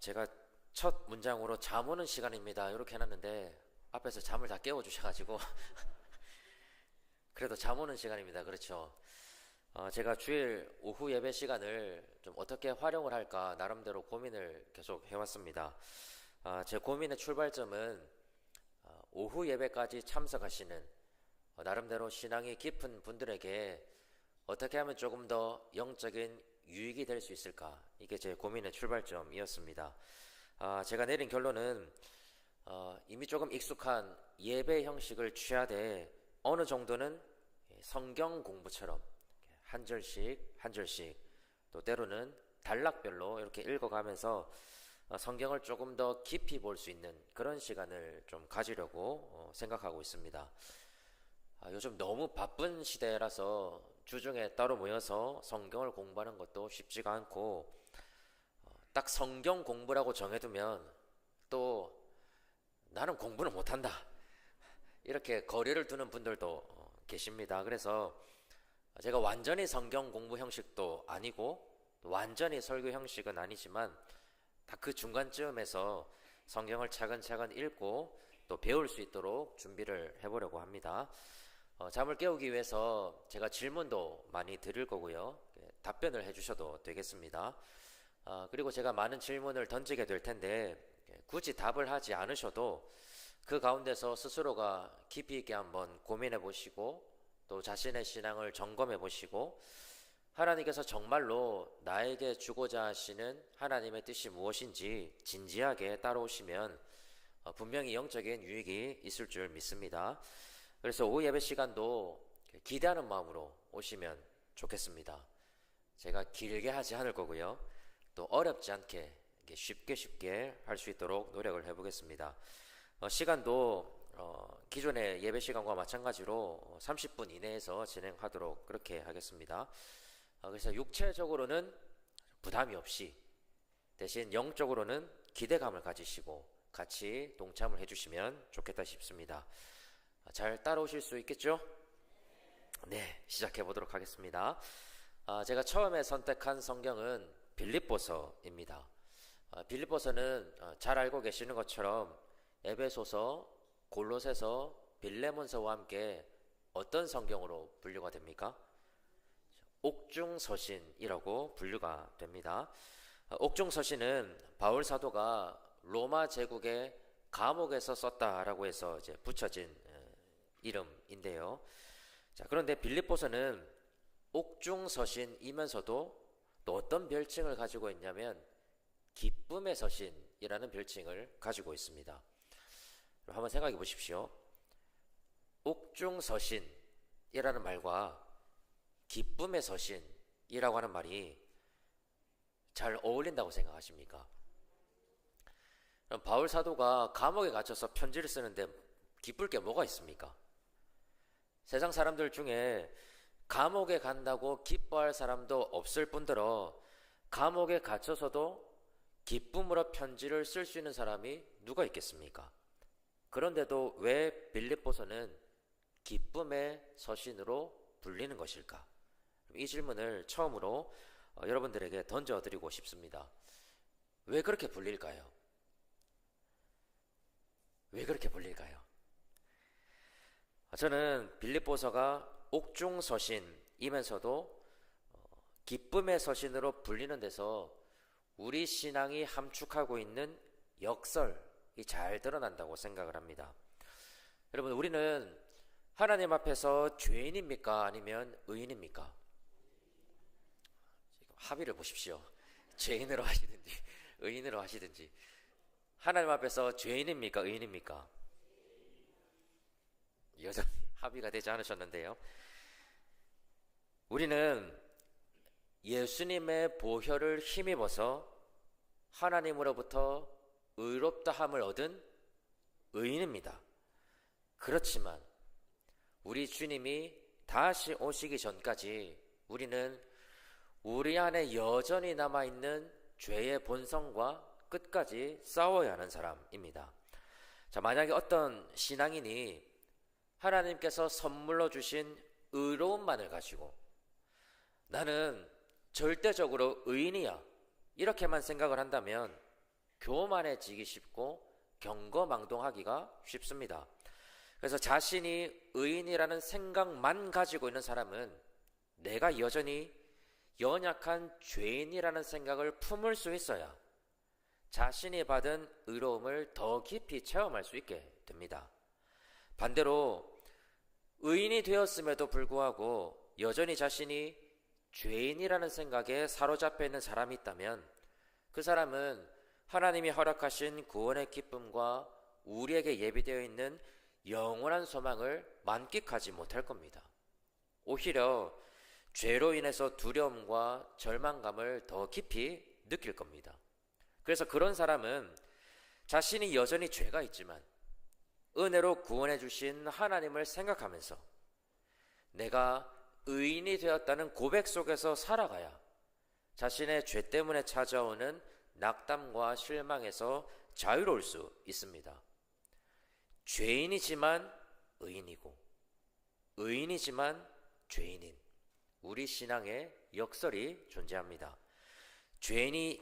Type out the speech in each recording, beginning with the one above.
제가 첫 문장으로 잠 오는 시간입니다 이렇게 해놨는데 앞에서 잠을 다 깨워주셔가지고 그래도 잠 오는 시간입니다. 그렇죠. 제가 주일 오후 예배 시간을 좀 어떻게 활용을 할까 나름대로 고민을 계속 해왔습니다. 제 고민의 출발점은 오후 예배까지 참석하시는 나름대로 신앙이 깊은 분들에게 어떻게 하면 조금 더 영적인 유익이 될 수 있을까, 이게 제 고민의 출발점이었습니다. 제가 내린 결론은 이미 조금 익숙한 예배 형식을 취하되 어느 정도는 성경 공부처럼 한 절씩 한 절씩, 또 때로는 단락별로 이렇게 읽어가면서 성경을 조금 더 깊이 볼 수 있는 그런 시간을 좀 가지려고 생각하고 있습니다. 요즘 너무 바쁜 시대라서 주중에 따로 모여서 성경을 공부하는 것도 쉽지가 않고, 딱 성경 공부라고 정해두면 또 나는 공부는 못한다 이렇게 거리를 두는 분들도 계십니다. 그래서 제가 완전히 성경 공부 형식도 아니고 완전히 설교 형식은 아니지만 딱 그 중간쯤에서 성경을 차근차근 읽고 또 배울 수 있도록 준비를 해보려고 합니다. 잠을 깨우기 위해서 제가 질문도 많이 드릴 거고요. 답변을 해주셔도 되겠습니다. 그리고 제가 많은 질문을 던지게 될 텐데 굳이 답을 하지 않으셔도 그 가운데서 스스로가 깊이 있게 한번 고민해 보시고 또 자신의 신앙을 점검해 보시고 하나님께서 정말로 나에게 주고자 하시는 하나님의 뜻이 무엇인지 진지하게 따라오시면 분명히 영적인 유익이 있을 줄 믿습니다. 그래서 오후 예배 시간도 기대하는 마음으로 오시면 좋겠습니다. 제가 길게 하지 않을 거고요. 또 어렵지 않게 쉽게 할 수 있도록 노력을 해보겠습니다. 시간도 기존의 예배 시간과 마찬가지로 30분 이내에서 진행하도록 그렇게 하겠습니다. 그래서 육체적으로는 부담이 없이 대신 영적으로는 기대감을 가지시고 같이 동참을 해주시면 좋겠다 싶습니다. 잘 따라오실 수 있겠죠? 네, 시작해 보도록 하겠습니다. 제가 처음에 선택한 성경은 빌립보서입니다. 빌립보서는 잘 알고 계시는 것처럼 에베소서, 골로새서, 빌레몬서와 함께 어떤 성경으로 분류가 됩니까? 옥중서신이라고 분류가 됩니다. 옥중서신은 바울 사도가 로마 제국의 감옥에서 썼다라고 해서 이제 붙여진 이름인데요. 자, 그런데 빌립보서는 옥중서신이면서도 또 어떤 별칭을 가지고 있냐면 기쁨의 서신이라는 별칭을 가지고 있습니다. 한번 생각해 보십시오. 옥중서신이라는 말과 기쁨의 서신이라고 하는 말이 잘 어울린다고 생각하십니까? 그럼 바울 사도가 감옥에 갇혀서 편지를 쓰는데 기쁠 게 뭐가 있습니까? 세상 사람들 중에 감옥에 간다고 기뻐할 사람도 없을 뿐더러 감옥에 갇혀서도 기쁨으로 편지를 쓸 수 있는 사람이 누가 있겠습니까? 그런데도 왜 빌립보서는 기쁨의 서신으로 불리는 것일까? 이 질문을 처음으로 여러분들에게 던져드리고 싶습니다. 왜 그렇게 불릴까요? 왜 그렇게 불릴까요? 저는 빌립보서가 옥중서신이면서도 기쁨의 서신으로 불리는 데서 우리 신앙이 함축하고 있는 역설이 잘 드러난다고 생각을 합니다. 여러분, 우리는 하나님 앞에서 죄인입니까? 아니면 의인입니까? 합의를 보십시오. 죄인으로 하시든지 의인으로 하시든지. 하나님 앞에서 죄인입니까? 의인입니까? 여전히 합의가 되지 않으셨는데요. 우리는 예수님의 보혈을 힘입어서 하나님으로부터 의롭다함을 얻은 의인입니다. 그렇지만 우리 주님이 다시 오시기 전까지 우리는 우리 안에 여전히 남아있는 죄의 본성과 끝까지 싸워야 하는 사람입니다. 자, 만약에 어떤 신앙인이 하나님께서 선물로 주신 의로움만을 가지고 나는 절대적으로 의인이야 이렇게만 생각을 한다면 교만해지기 쉽고 경거망동하기가 쉽습니다. 그래서 자신이 의인이라는 생각만 가지고 있는 사람은 내가 여전히 연약한 죄인이라는 생각을 품을 수 있어야 자신이 받은 의로움을 더 깊이 체험할 수 있게 됩니다. 반대로 의인이 되었음에도 불구하고 여전히 자신이 죄인이라는 생각에 사로잡혀 있는 사람이 있다면 그 사람은 하나님이 허락하신 구원의 기쁨과 우리에게 예비되어 있는 영원한 소망을 만끽하지 못할 겁니다. 오히려 죄로 인해서 두려움과 절망감을 더 깊이 느낄 겁니다. 그래서 그런 사람은 자신이 여전히 죄가 있지만 은혜로 구원해 주신 하나님을 생각하면서 내가 의인이 되었다는 고백 속에서 살아가야 자신의 죄 때문에 찾아오는 낙담과 실망에서 자유로울 수 있습니다. 죄인이지만 의인이고 의인이지만 죄인인 우리 신앙의 역설이 존재합니다.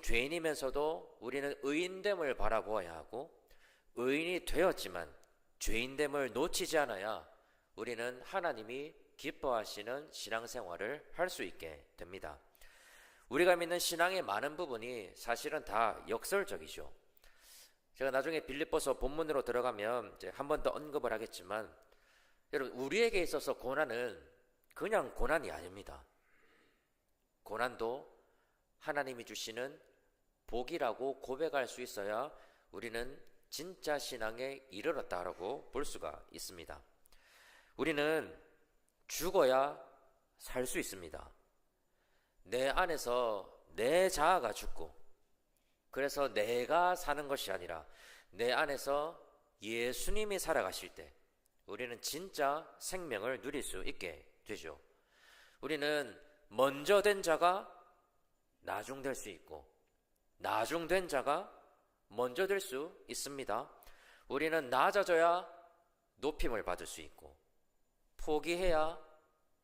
죄인이면서도 우리는 의인됨을 바라보아야 하고 의인이 되었지만 죄인됨을 놓치지 않아야 우리는 하나님이 기뻐하시는 신앙생활을 할 수 있게 됩니다. 우리가 믿는 신앙의 많은 부분이 사실은 다 역설적이죠. 제가 나중에 빌립보서 본문으로 들어가면 이제 한 번 더 언급을 하겠지만 여러분 우리에게 있어서 고난은 그냥 고난이 아닙니다. 고난도 하나님이 주시는 복이라고 고백할 수 있어야 우리는 진짜 신앙에 이르렀다라고 볼 수가 있습니다. 우리는 죽어야 살 수 있습니다. 내 안에서 내 자아가 죽고 그래서 내가 사는 것이 아니라 내 안에서 예수님이 살아가실 때 우리는 진짜 생명을 누릴 수 있게 되죠. 우리는 먼저 된 자가 나중될 수 있고 나중된 자가 먼저 될 수 있습니다. 우리는 낮아져야 높임을 받을 수 있고 포기해야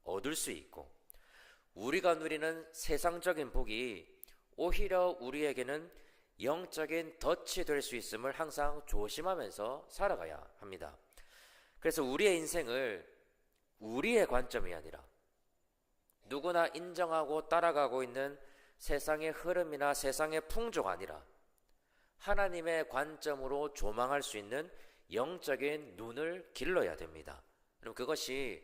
얻을 수 있고 우리가 누리는 세상적인 복이 오히려 우리에게는 영적인 덫이 될 수 있음을 항상 조심하면서 살아가야 합니다. 그래서 우리의 인생을 우리의 관점이 아니라 누구나 인정하고 따라가고 있는 세상의 흐름이나 세상의 풍조가 아니라 하나님의 관점으로 조망할 수 있는 영적인 눈을 길러야 됩니다. 그럼 그것이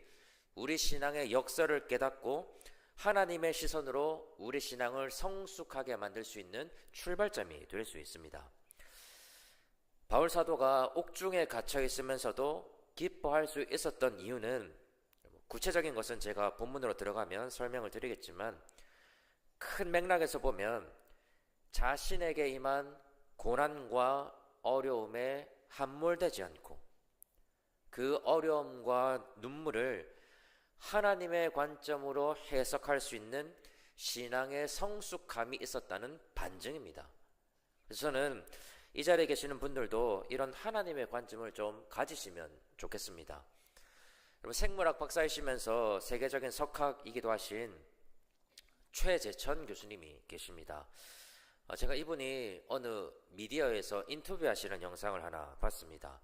우리 신앙의 역설을 깨닫고 하나님의 시선으로 우리 신앙을 성숙하게 만들 수 있는 출발점이 될 수 있습니다. 바울 사도가 옥중에 갇혀 있으면서도 기뻐할 수 있었던 이유는 구체적인 것은 제가 본문으로 들어가면 설명을 드리겠지만 큰 맥락에서 보면 자신에게 임한 고난과 어려움에 함몰되지 않고 그 어려움과 눈물을 하나님의 관점으로 해석할 수 있는 신앙의 성숙함이 있었다는 반증입니다. 그래서 저는 이 자리에 계시는 분들도 이런 하나님의 관점을 좀 가지시면 좋겠습니다. 여러분 생물학 박사이시면서 세계적인 석학이기도 하신 최재천 교수님이 계십니다. 제가 이분이 어느 미디어에서 인터뷰하시는 영상을 하나 봤습니다.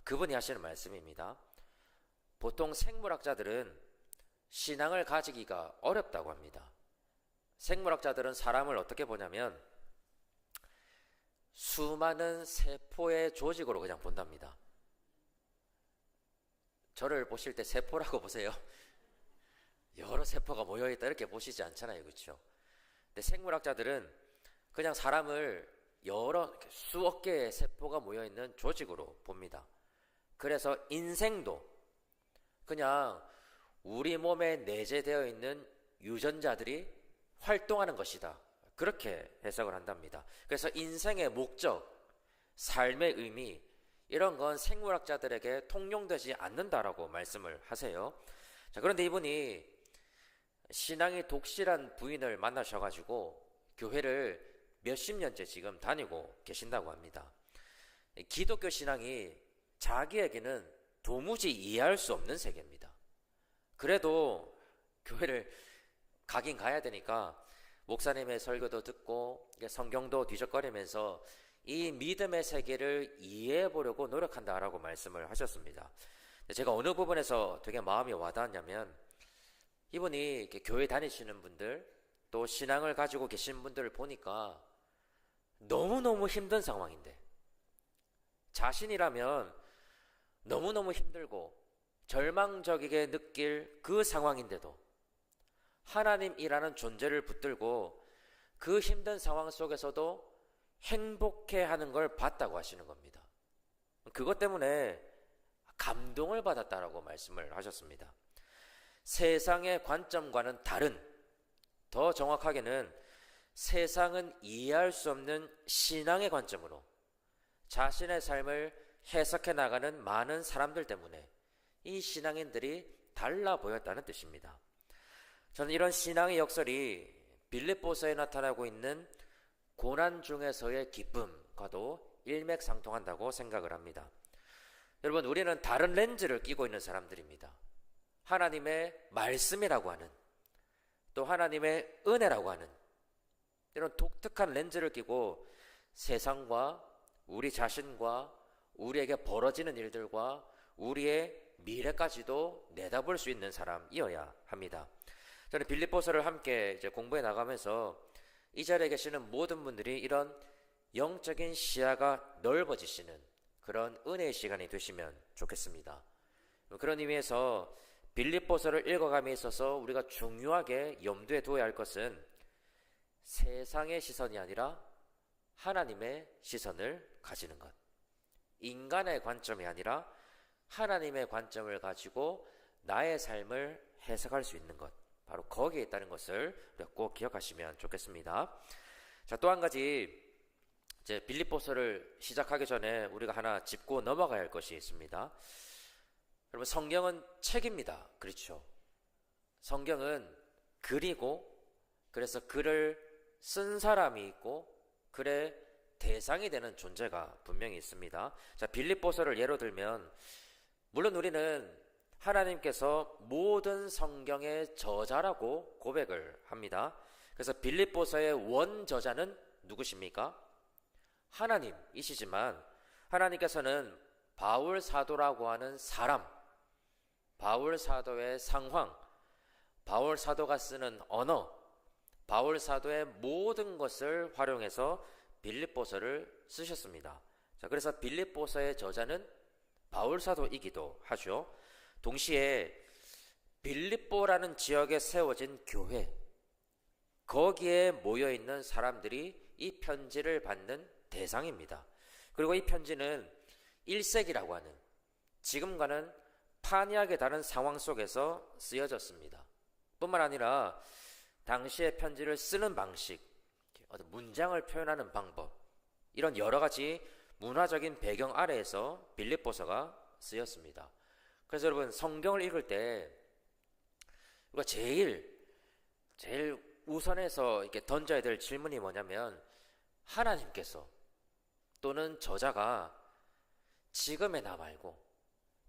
그분이 하시는 말씀입니다. 보통 생물학자들은 신앙을 가지기가 어렵다고 합니다. 생물학자들은 사람을 어떻게 보냐면 수많은 세포의 조직으로 그냥 본답니다. 저를 보실 때 세포라고 보세요. 여러 세포가 모여있다 이렇게 보시지 않잖아요. 그렇죠? 근데 생물학자들은 그냥 사람을 여러 수억 개의 세포가 모여있는 조직으로 봅니다. 그래서 인생도 그냥 우리 몸에 내재되어 있는 유전자들이 활동하는 것이다. 그렇게 해석을 한답니다. 그래서 인생의 목적, 삶의 의미 이런 건 생물학자들에게 통용되지 않는다라고 말씀을 하세요. 자, 그런데 이분이 신앙이 독실한 부인을 만나셔가지고 교회를 몇십 년째 지금 다니고 계신다고 합니다. 기독교 신앙이 자기에게는 도무지 이해할 수 없는 세계입니다. 그래도 교회를 가긴 가야 되니까 목사님의 설교도 듣고 성경도 뒤적거리면서 이 믿음의 세계를 이해해 보려고 노력한다라고 말씀을 하셨습니다. 제가 어느 부분에서 되게 마음이 와닿았냐면, 이분이 이렇게 교회 다니시는 분들, 또 신앙을 가지고 계신 분들을 보니까 너무너무 힘든 상황인데, 자신이라면 너무너무 힘들고 절망적이게 느낄 그 상황인데도 하나님이라는 존재를 붙들고 그 힘든 상황 속에서도 행복해하는 걸 봤다고 하시는 겁니다. 그것 때문에 감동을 받았다라고 말씀을 하셨습니다. 세상의 관점과는 다른, 더 정확하게는 세상은 이해할 수 없는 신앙의 관점으로 자신의 삶을 해석해 나가는 많은 사람들 때문에 이 신앙인들이 달라 보였다는 뜻입니다. 저는 이런 신앙의 역설이 빌립보서에 나타나고 있는 고난 중에서의 기쁨과도 일맥상통한다고 생각을 합니다. 여러분, 우리는 다른 렌즈를 끼고 있는 사람들입니다. 하나님의 말씀이라고 하는, 또 하나님의 은혜라고 하는 이런 독특한 렌즈를 끼고 세상과 우리 자신과 우리에게 벌어지는 일들과 우리의 미래까지도 내다볼 수 있는 사람이어야 합니다. 저는 빌립보서를 함께 이제 공부해 나가면서 이 자리에 계시는 모든 분들이 이런 영적인 시야가 넓어지시는 그런 은혜의 시간이 되시면 좋겠습니다. 그런 의미에서 빌립보서를 읽어감에 있어서 우리가 중요하게 염두에 두어야 할 것은 세상의 시선이 아니라 하나님의 시선을 가지는 것, 인간의 관점이 아니라 하나님의 관점을 가지고 나의 삶을 해석할 수 있는 것, 바로 거기에 있다는 것을 우리가 꼭 기억하시면 좋겠습니다. 자, 또 한 가지, 이제 빌립보서를 시작하기 전에 우리가 하나 짚고 넘어가야 할 것이 있습니다. 여러분, 성경은 책입니다. 그렇죠? 성경은 글이고, 그래서 글을 쓴 사람이 있고 글의 대상이 되는 존재가 분명히 있습니다. 자, 빌립보서를 예로 들면, 물론 우리는 하나님께서 모든 성경의 저자라고 고백을 합니다. 그래서 빌립보서의 원저자는 누구십니까? 하나님이시지만 하나님께서는 바울 사도라고 하는 사람, 바울 사도의 상황, 바울 사도가 쓰는 언어, 바울 사도의 모든 것을 활용해서 빌립보서를 쓰셨습니다. 자, 그래서 빌립보서의 저자는 바울 사도이기도 하죠. 동시에 빌립보라는 지역에 세워진 교회, 거기에 모여있는 사람들이 이 편지를 받는 대상입니다. 그리고 이 편지는 1세기라고 하는, 지금과는 판이하게 다른 상황 속에서 쓰여졌습니다. 뿐만 아니라 당시의 편지를 쓰는 방식, 어떤 문장을 표현하는 방법, 이런 여러 가지 문화적인 배경 아래에서 빌립보서가 쓰였습니다. 그래서 여러분, 성경을 읽을 때 우리가 제일 우선해서 이렇게 던져야 될 질문이 뭐냐면, 하나님께서 또는 저자가 지금의 나 말고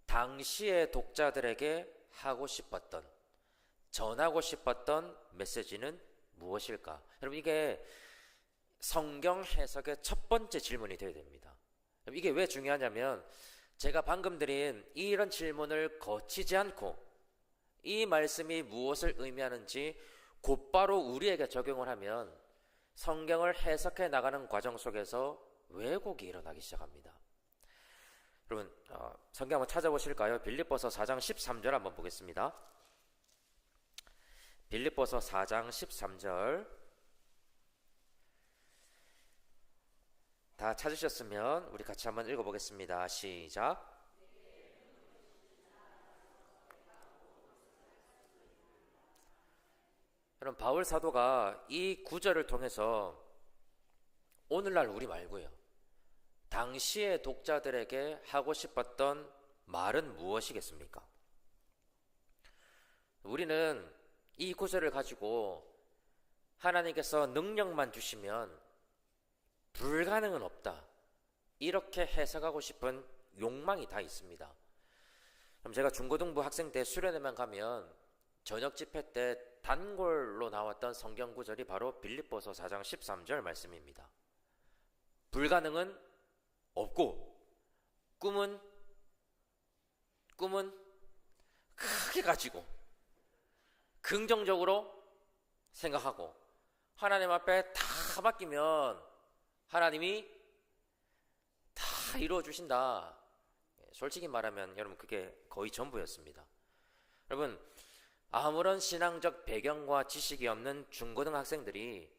당시의 독자들에게 하고 싶었던, 전하고 싶었던 메시지는 무엇일까? 여러분, 이게 성경 해석의 첫 번째 질문이 되어야 됩니다. 이게 왜 중요하냐면, 제가 방금 드린 이런 질문을 거치지 않고 이 말씀이 무엇을 의미하는지 곧바로 우리에게 적용을 하면 성경을 해석해 나가는 과정 속에서 왜곡이 일어나기 시작합니다. 여러분, 성경 한번 찾아보실까요? 빌립보서 4장 13절 한번 보겠습니다. 빌립보서 4장 13절, 다 찾으셨으면 우리 같이 한번 읽어보겠습니다. 시작. 여러분, 바울 사도가 이 구절을 통해서 오늘날 우리 말고요, 당시의 독자들에게 하고 싶었던 말은 무엇이겠습니까? 우리는 이 구절을 가지고 하나님께서 능력만 주시면 불가능은 없다, 이렇게 해석하고 싶은 욕망이 다 있습니다. 그럼 제가 중고등부 학생 때 수련회만 가면 저녁 집회 때 단골로 나왔던 성경 구절이 바로 빌립보서 4장 13절 말씀입니다. 불가능은 없고 꿈은 크게 가지고 긍정적으로 생각하고 하나님 앞에 다 맡기면 하나님이 다 이루어 주신다. 솔직히 말하면 여러분 그게 거의 전부였습니다. 여러분 아무런 신앙적 배경과 지식이 없는 중고등학생들이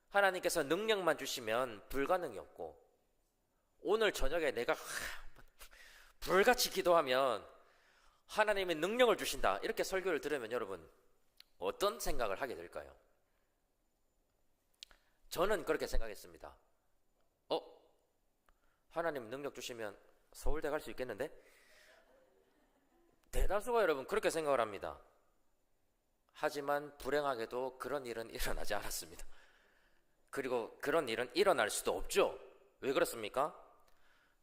하나님께서 능력만 주시면 불가능이 없고 오늘 저녁에 내가 불같이 기도하면 하나님의 능력을 주신다 이렇게 설교를 들으면 여러분 어떤 생각을 하게 될까요? 저는 그렇게 생각했습니다. 하나님 능력 주시면 서울대 갈 수 있겠는데? 대다수가 여러분 그렇게 생각을 합니다. 하지만 불행하게도 그런 일은 일어나지 않았습니다. 그리고 그런 일은 일어날 수도 없죠. 왜 그렇습니까?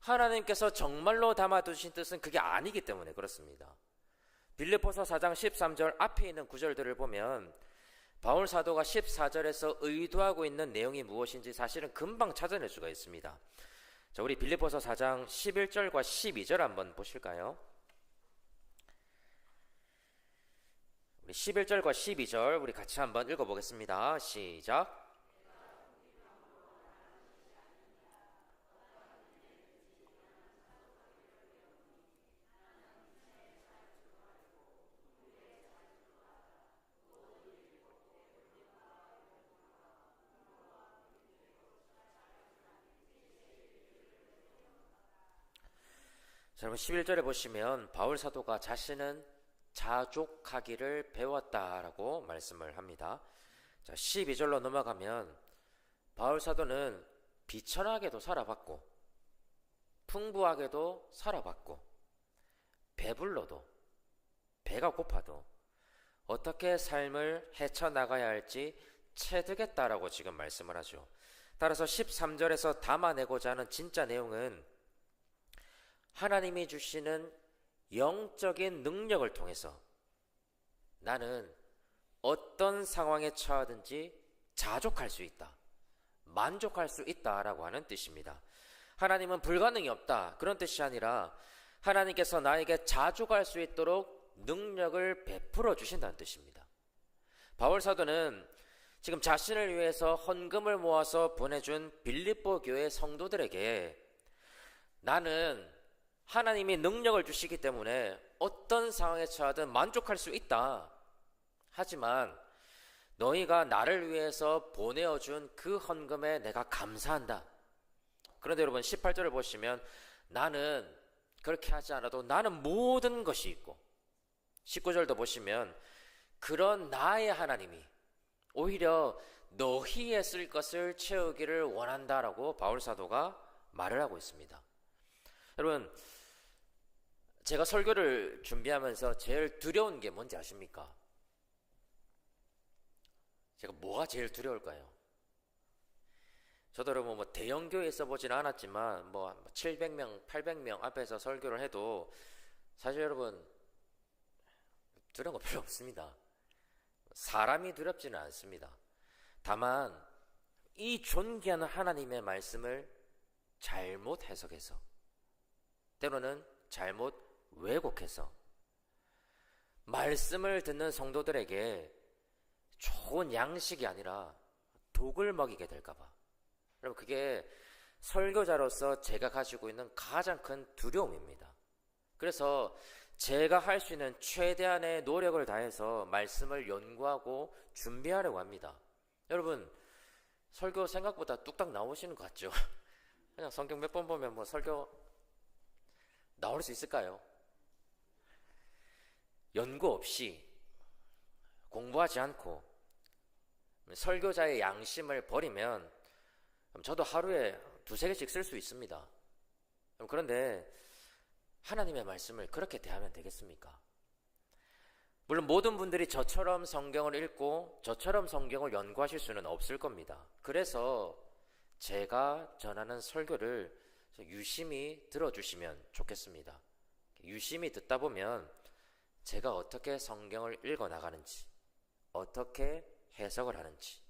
하나님께서 정말로 담아두신 뜻은 그게 아니기 때문에 그렇습니다. 빌립보서 4장 13절 앞에 있는 구절들을 보면 바울 사도가 14절에서 의도하고 있는 내용이 무엇인지 사실은 금방 찾아낼 수가 있습니다. 자, 우리 빌립보서 4장 11절과 12절 한번 보실까요? 우리 11절과 12절 우리 같이 한번 읽어보겠습니다. 시작. 자, 여러분 11절에 보시면 바울 사도가 자신은 자족하기를 배웠다라고 말씀을 합니다. 자, 12절로 넘어가면 바울 사도는 비천하게도 살아봤고 풍부하게도 살아봤고 배불러도 배가 고파도 어떻게 삶을 헤쳐나가야 할지 체득했다라고 지금 말씀을 하죠. 따라서 13절에서 담아내고자 하는 진짜 내용은 하나님이 주시는 영적인 능력을 통해서 나는 어떤 상황에 처하든지 자족할 수 있다, 만족할 수 있다라고 하는 뜻입니다. 하나님은 불가능이 없다 그런 뜻이 아니라 하나님께서 나에게 자족할 수 있도록 능력을 베풀어 주신다는 뜻입니다. 바울 사도는 지금 자신을 위해서 헌금을 모아서 보내준 빌립보 교회 성도들에게 나는 하나님이 능력을 주시기 때문에 어떤 상황에 처하든 만족할 수 있다. 하지만 너희가 나를 위해서 보내어준 그 헌금에 내가 감사한다. 그런데 여러분 18절을 보시면 나는 그렇게 하지 않아도 나는 모든 것이 있고 19절도 보시면 그런 나의 하나님이 오히려 너희의 쓸 것을 채우기를 원한다라고 바울 사도가 말을 하고 있습니다. 여러분 제가 설교를 준비하면서 제일 두려운 게 뭔지 아십니까? 제가 뭐가 제일 두려울까요? 저도 여러분 뭐 대형 교회에 써보지는 않았지만 뭐 700명, 800명 앞에서 설교를 해도 사실 여러분 두려운 거 별로 없습니다. 사람이 두렵지는 않습니다. 다만 이 존귀한 하나님의 말씀을 잘못 해석해서 때로는 잘못 왜곡해서 말씀을 듣는 성도들에게 좋은 양식이 아니라 독을 먹이게 될까봐 여러분 그게 설교자로서 제가 가지고 있는 가장 큰 두려움입니다. 그래서 제가 할 수 있는 최대한의 노력을 다해서 말씀을 연구하고 준비하려고 합니다. 여러분 설교 생각보다 뚝딱 나오시는 것 같죠? 그냥 성경 몇 번 보면 뭐 설교 나올 수 있을까요? 연구 없이 공부하지 않고 설교자의 양심을 버리면 저도 하루에 2-3개씩 쓸 수 있습니다. 그런데 하나님의 말씀을 그렇게 대하면 되겠습니까? 물론 모든 분들이 저처럼 성경을 읽고 저처럼 성경을 연구하실 수는 없을 겁니다. 그래서 제가 전하는 설교를 유심히 들어주시면 좋겠습니다. 유심히 듣다 보면 제가 어떻게 성경을 읽어 나가는지, 어떻게 해석을 하는지,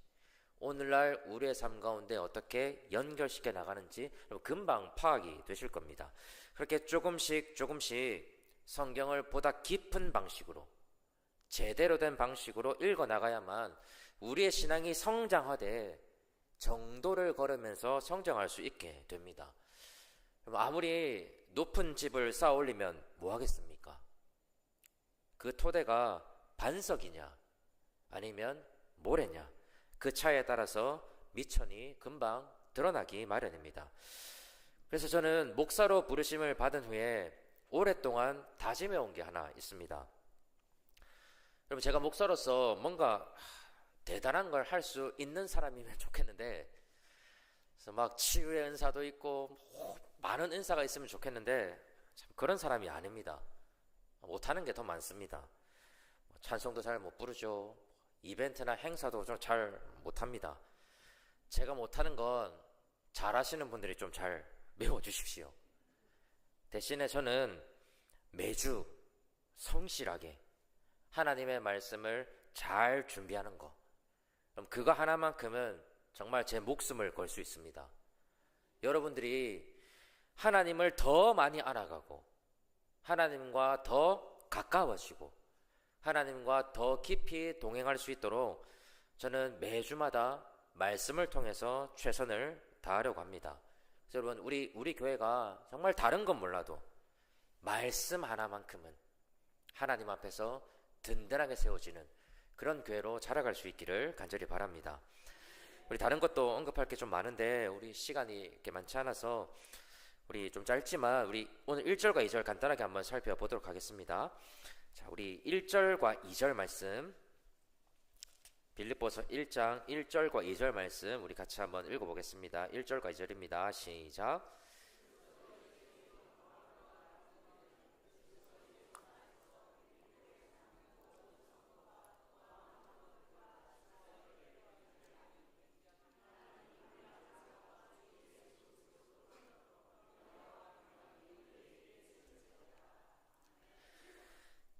오늘날 우리의 삶 가운데 어떻게 연결시켜 나가는지 금방 파악이 되실 겁니다. 그렇게 조금씩 성경을 보다 깊은 방식으로, 제대로 된 방식으로 읽어 나가야만 우리의 신앙이 성장하되 정도를 걸으면서 성장할 수 있게 됩니다. 아무리 높은 집을 쌓아 올리면 뭐 하겠습니까? 그 토대가 반석이냐 아니면 모래냐, 그 차이에 따라서 미천이 금방 드러나기 마련입니다. 그래서 저는 목사로 부르심을 받은 후에 오랫동안 다짐해 온 게 하나 있습니다. 여러분, 제가 목사로서 뭔가 대단한 걸 할 수 있는 사람이면 좋겠는데, 그래서 막 치유의 은사도 있고 많은 은사가 있으면 좋겠는데 참 그런 사람이 아닙니다. 못하는 게 더 많습니다. 찬송도 잘 못 부르죠. 이벤트나 행사도 좀 잘 못합니다. 제가 못하는 건 잘하시는 분들이 좀 잘 메워주십시오. 대신에 저는 매주 성실하게 하나님의 말씀을 잘 준비하는 거, 그럼 그거 하나만큼은 정말 제 목숨을 걸 수 있습니다. 여러분들이 하나님을 더 많이 알아가고 하나님과 더 가까워지고 하나님과 더 깊이 동행할 수 있도록 저는 매주마다 말씀을 통해서 최선을 다하려고 합니다. 그래서 여러분, 우리 교회가 정말 다른 건 몰라도 말씀 하나만큼은 하나님 앞에서 든든하게 세워지는 그런 교회로 자라갈 수 있기를 간절히 바랍니다. 우리 다른 것도 언급할 게 좀 많은데 우리 시간이 이렇게 많지 않아서 우리 좀 짧지만 우리 오늘 1절과 2절 간단하게 한번 살펴보도록 하겠습니다. 자, 우리 1절과 2절 말씀, 빌립보서 1장 1절과 2절 말씀 우리 같이 한번 읽어보겠습니다. 1절과 2절입니다. 시작.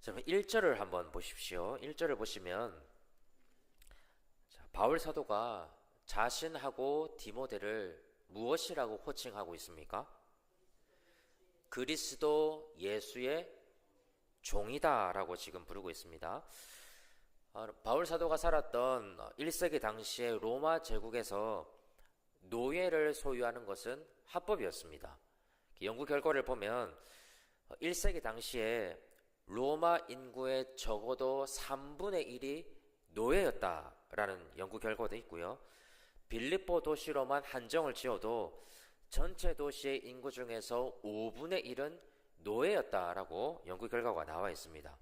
자, 1절을 한번 보십시오. 1절을 보시면 바울 사도가 자신하고 디모데를 무엇이라고 호칭하고 있습니까? 그리스도 예수의 종이다 라고 지금 부르고 있습니다. 바울 사도가 살았던 1세기 당시에 로마 제국에서 노예를 소유하는 것은 합법이었습니다. 연구 결과를 보면 1세기 당시에 로마 인구의 적어도 3분의 1이 노예였다라는 연구 결과도 있고요. 빌립보 도시로만 한정을 지어도 전체 도시의 인구 중에서 5분의 1은 노예였다라고 연구 결과가 나와 있습니다.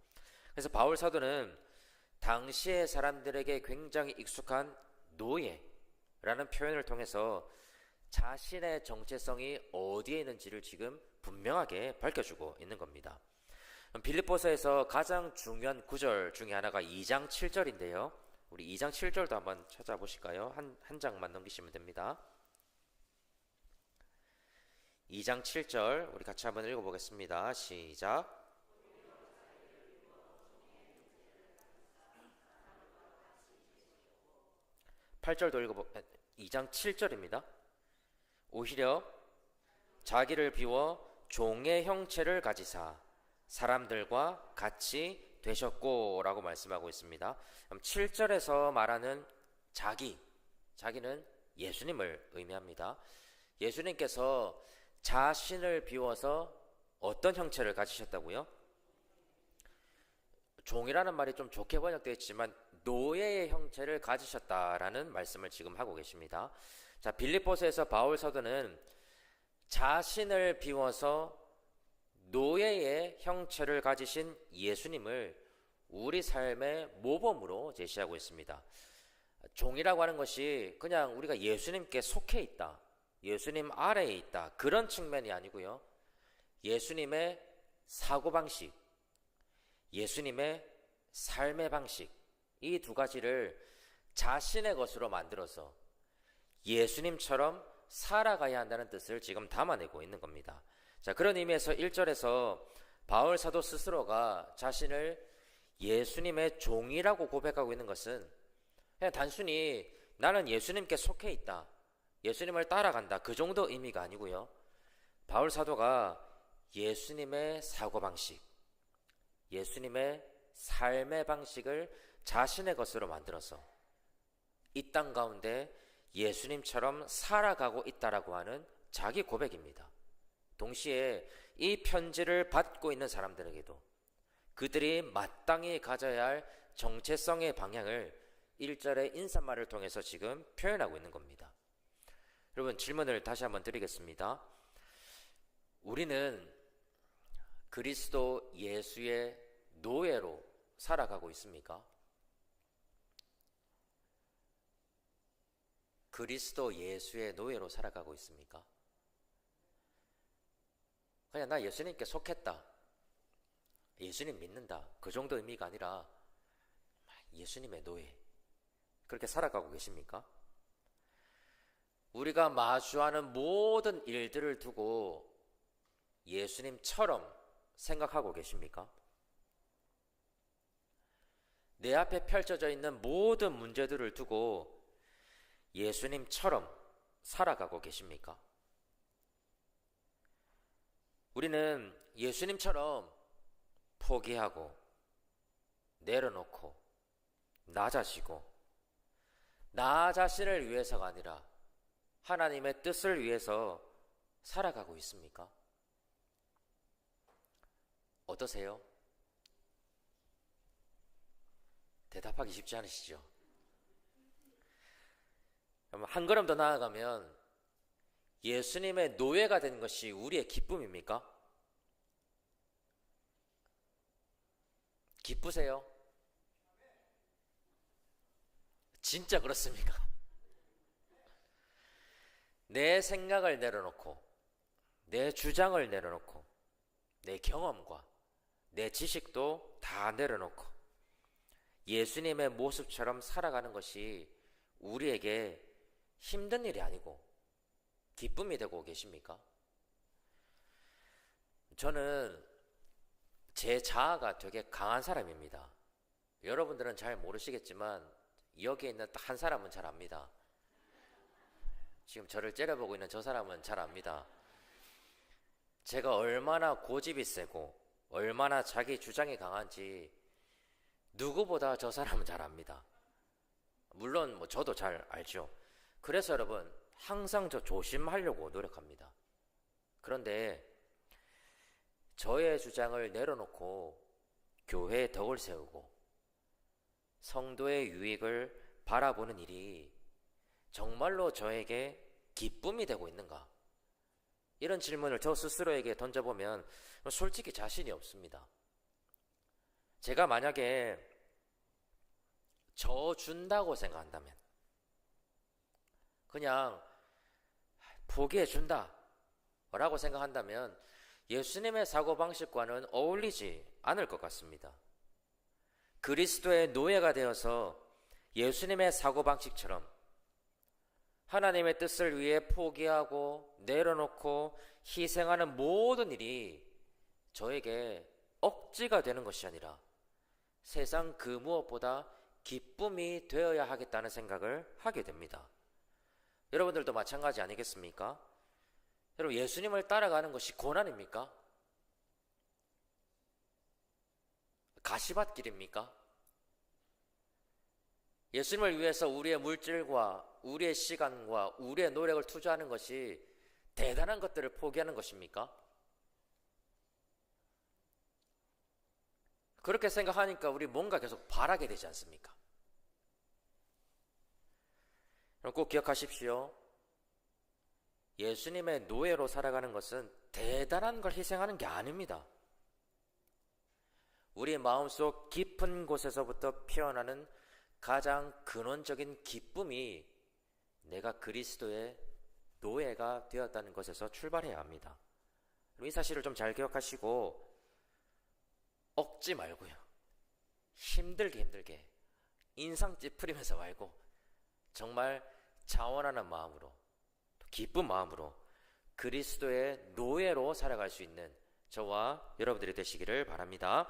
그래서 바울 사도는 당시의 사람들에게 굉장히 익숙한 노예라는 표현을 통해서 자신의 정체성이 어디에 있는지를 지금 분명하게 밝혀주고 있는 겁니다. 빌립보서에서 가장 중요한 구절 중에 하나가 2장 7절인데요. 우리 2장 7절도 한번 찾아보실까요? 한 장만 넘기시면 됩니다. 2장 7절 우리 같이 한번 읽어보겠습니다. 시작. 8절도 읽어보 2장 7절입니다. 오히려 자기를 비워 종의 형체를 가지사 사람들과 같이 되셨고 라고 말씀하고 있습니다. 그럼 7절에서 말하는 자기는 예수님을 의미합니다. 예수님께서 자신을 비워서 어떤 형체를 가지셨다고요? 종이라는 말이 좀 좋게 번역되어 있지만 노예의 형체를 가지셨다라는 말씀을 지금 하고 계십니다. 자, 빌립보서에서 바울 사도는 자신을 비워서 노예의 형체를 가지신 예수님을 우리 삶의 모범으로 제시하고 있습니다. 종이라고 하는 것이 그냥 우리가 예수님께 속해 있다, 예수님 아래에 있다, 그런 측면이 아니고요. 예수님의 사고방식, 예수님의 삶의 방식, 이 두 가지를 자신의 것으로 만들어서 예수님처럼 살아가야 한다는 뜻을 지금 담아내고 있는 겁니다. 자, 그런 의미에서 1절에서 바울 사도 스스로가 자신을 예수님의 종이라고 고백하고 있는 것은 그냥 단순히 나는 예수님께 속해 있다, 예수님을 따라간다, 그 정도 의미가 아니고요. 바울 사도가 예수님의 사고방식, 예수님의 삶의 방식을 자신의 것으로 만들어서 이 땅 가운데 예수님처럼 살아가고 있다라고 하는 자기 고백입니다. 동시에 이 편지를 받고 있는 사람들에게도 그들이 마땅히 가져야 할 정체성의 방향을 1절의 인사말을 통해서 지금 표현하고 있는 겁니다. 여러분, 질문을 다시 한번 드리겠습니다. 우리는 그리스도 예수의 노예로 살아가고 있습니까? 그리스도 예수의 노예로 살아가고 있습니까? 그냥 나 예수님께 속했다, 예수님 믿는다, 그 정도 의미가 아니라 예수님의 노예, 그렇게 살아가고 계십니까? 우리가 마주하는 모든 일들을 두고 예수님처럼 생각하고 계십니까? 내 앞에 펼쳐져 있는 모든 문제들을 두고 예수님처럼 살아가고 계십니까? 우리는 예수님처럼 포기하고 내려놓고 낮아지고 나 자신을 위해서가 아니라 하나님의 뜻을 위해서 살아가고 있습니까? 어떠세요? 대답하기 쉽지 않으시죠? 한 걸음 더 나아가면 예수님의 노예가 된 것이 우리의 기쁨입니까? 기쁘세요? 진짜 그렇습니까? 내 생각을 내려놓고 내 주장을 내려놓고 내 경험과 내 지식도 다 내려놓고 예수님의 모습처럼 살아가는 것이 우리에게 힘든 일이 아니고 기쁨이 되고 계십니까? 저는 제 자아가 되게 강한 사람입니다. 여러분들은 잘 모르시겠지만 여기에 있는 한 사람은 잘 압니다. 지금 저를 째려보고 있는 저 사람은 잘 압니다. 제가 얼마나 고집이 세고 얼마나 자기 주장이 강한지 누구보다 저 사람은 잘 압니다. 물론 저도 잘 알죠. 그래서 여러분, 항상 저 조심하려고 노력합니다. 그런데 저의 주장을 내려놓고 교회의 덕을 세우고 성도의 유익을 바라보는 일이 정말로 저에게 기쁨이 되고 있는가? 이런 질문을 저 스스로에게 던져보면 솔직히 자신이 없습니다. 제가 만약에 저 준다고 생각한다면, 그냥 포기해 준다 라고 생각한다면 예수님의 사고방식과는 어울리지 않을 것 같습니다. 그리스도의 노예가 되어서 예수님의 사고방식처럼 하나님의 뜻을 위해 포기하고 내려놓고 희생하는 모든 일이 저에게 억지가 되는 것이 아니라 세상 그 무엇보다 기쁨이 되어야 하겠다는 생각을 하게 됩니다. 여러분들도 마찬가지 아니겠습니까? 여러분, 예수님을 따라가는 것이 고난입니까? 가시밭길입니까? 예수님을 위해서 우리의 물질과 우리의 시간과 우리의 노력을 투자하는 것이 대단한 것들을 포기하는 것입니까? 그렇게 생각하니까 우리 뭔가 계속 바라게 되지 않습니까? 꼭 기억하십시오. 예수님의 노예로 살아가는 것은 대단한 걸 희생하는 게 아닙니다. 우리 마음속 깊은 곳에서부터 피어나는 가장 근원적인 기쁨이 내가 그리스도의 노예가 되었다는 것에서 출발해야 합니다. 이 사실을 좀 잘 기억하시고 억지 말고요, 힘들게 인상 찌푸리면서 말고 정말 자원하는 마음으로, 기쁜 마음으로 그리스도의 노예로 살아갈 수 있는 저와 여러분들이 되시기를 바랍니다.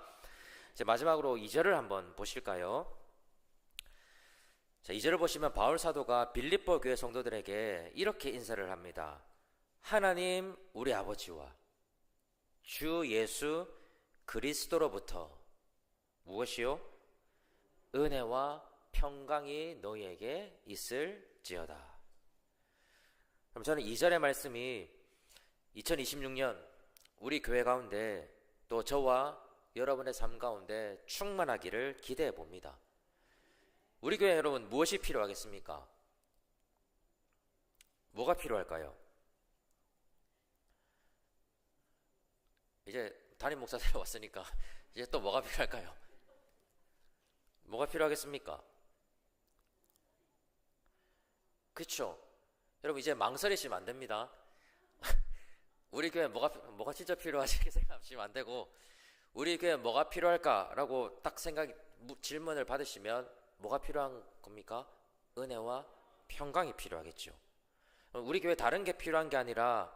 이제 마지막으로 2절을 한번 보실까요? 자, 2절을 보시면 바울 사도가 빌립보 교회 성도들에게 이렇게 인사를 합니다. 하나님 우리 아버지와 주 예수 그리스도로부터 무엇이요? 은혜와 평강이 너희에게 있을지어다. 그럼 저는 2절의 말씀이 2026년 우리 교회 가운데 또 저와 여러분의 삶 가운데 충만하기를 기대해 봅니다. 우리 교회 여러분 무엇이 필요하겠습니까? 뭐가 필요할까요? 이제 담임 목사들 왔으니까 이제 또 뭐가 필요할까요? 뭐가 필요하겠습니까? 그쵸? 여러분 이제 망설이시면 안 됩니다. 우리 교회 뭐가 진짜 필요하지? 이렇게 생각하시면 안 되고, 우리 교회 뭐가 필요할까라고 딱 질문을 받으시면 뭐가 필요한 겁니까? 은혜와 평강이 필요하겠죠. 우리 교회 다른 게 필요한 게 아니라,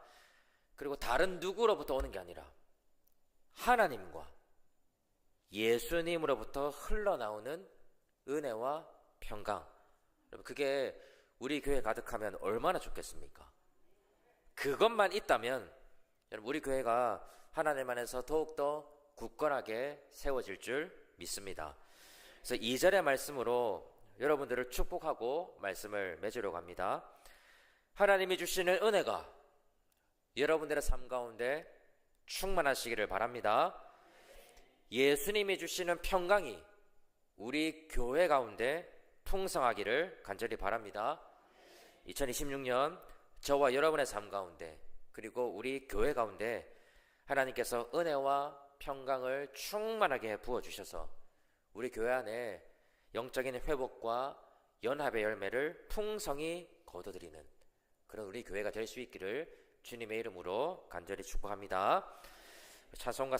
그리고 다른 누구로부터 오는 게 아니라 하나님과 예수님으로부터 흘러나오는 은혜와 평강. 여러분 그게 우리 교회에 가득하면 얼마나 좋겠습니까? 그것만 있다면 여러분 우리 교회가 하나님 안에서 더욱더 굳건하게 세워질 줄 믿습니다. 그래서 2절의 말씀으로 여러분들을 축복하고 말씀을 맺으려고 합니다. 하나님이 주시는 은혜가 여러분들의 삶 가운데 충만하시기를 바랍니다. 예수님이 주시는 평강이 우리 교회 가운데 풍성하기를 간절히 바랍니다. 2026년 저와 여러분의 삶 가운데 그리고 우리 교회 가운데 하나님께서 은혜와 평강을 충만하게 부어주셔서 우리 교회 안에 영적인 회복과 연합의 열매를 풍성히 거둬들이는 그런 우리 교회가 될 수 있기를 주님의 이름으로 간절히 축복합니다. 찬송가